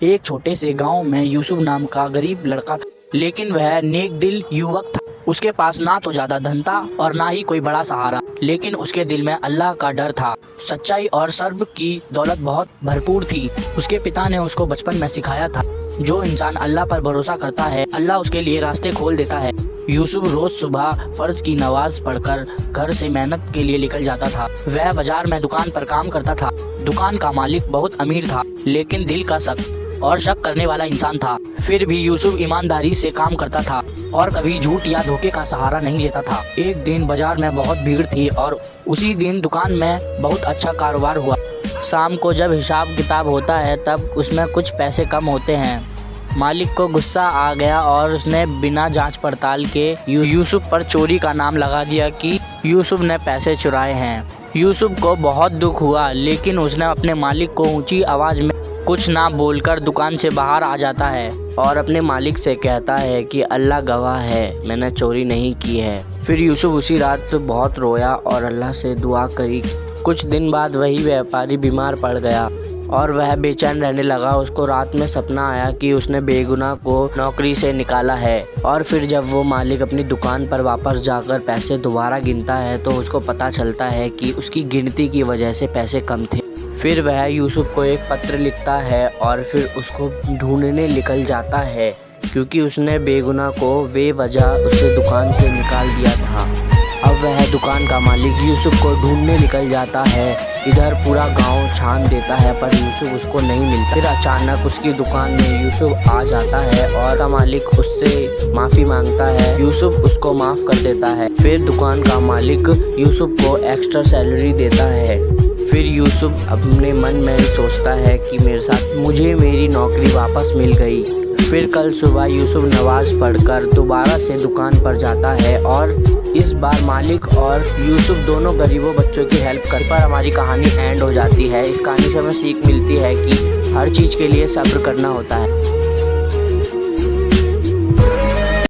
एक छोटे से गांव में यूसुफ नाम का गरीब लड़का था, लेकिन वह नेक दिल युवक था। उसके पास ना तो ज्यादा धन था और ना ही कोई बड़ा सहारा, लेकिन उसके दिल में अल्लाह का डर था। सच्चाई और सब्र की दौलत बहुत भरपूर थी। उसके पिता ने उसको बचपन में सिखाया था, जो इंसान अल्लाह पर भरोसा करता है, अल्लाह उसके लिए रास्ते खोल देता है। यूसुफ रोज सुबह फर्ज की नमाज पढ़कर घर से मेहनत के लिए निकल जाता था। वह बाजार में दुकान पर काम करता था। दुकान का मालिक बहुत अमीर था, लेकिन दिल का सख्त और शक करने वाला इंसान था। फिर भी यूसुफ ईमानदारी से काम करता था और कभी झूठ या धोखे का सहारा नहीं लेता था। एक दिन बाजार में बहुत भीड़ थी और उसी दिन दुकान में बहुत अच्छा कारोबार हुआ। शाम को जब हिसाब किताब होता है तब उसमें कुछ पैसे कम होते हैं। मालिक को गुस्सा आ गया और उसने बिना जांच पड़ताल के यूसुफ पर चोरी का नाम लगा दिया कि यूसुफ ने पैसे चुराए हैं। यूसुफ को बहुत दुख हुआ, लेकिन उसने अपने मालिक को ऊंची आवाज में कुछ ना बोलकर दुकान से बाहर आ जाता है और अपने मालिक से कहता है कि अल्लाह गवाह है, मैंने चोरी नहीं की है। फिर यूसुफ उसी रात बहुत रोया और अल्लाह से दुआ करी। कुछ दिन बाद वही व्यापारी बीमार पड़ गया और वह बेचैन रहने लगा। उसको रात में सपना आया कि उसने बेगुनाह को नौकरी से निकाला है, और फिर जब वो मालिक अपनी दुकान पर वापस जाकर पैसे दोबारा गिनता है तो उसको पता चलता है कि उसकी गिनती की वजह से पैसे कम थे। फिर वह यूसुफ को एक पत्र लिखता है और फिर उसको ढूंढने निकल जाता है, क्योंकि उसने बेगुनाह को बेवजह उसे दुकान से निकाल दिया था। अब वह दुकान का मालिक यूसुफ को ढूंढने निकल जाता है। इधर पूरा गांव छान देता है पर यूसुफ उसको नहीं मिलता। फिर अचानक उसकी दुकान में यूसुफ आ जाता है और मालिक उससे माफ़ी मांगता है। यूसुफ उसको माफ़ कर देता है। फिर दुकान का मालिक यूसुफ को एक्स्ट्रा सैलरी देता है। फिर यूसुफ अपने मन में सोचता है कि मुझे मेरी नौकरी वापस मिल गई। फिर कल सुबह यूसुफ नमाज पढ़कर दोबारा से दुकान पर जाता है और इस बार मालिक और यूसुफ दोनों गरीबों बच्चों की हेल्प कर पर हमारी कहानी एंड हो जाती है। इस कहानी से हमें सीख मिलती है कि हर चीज़ के लिए सब्र करना होता है।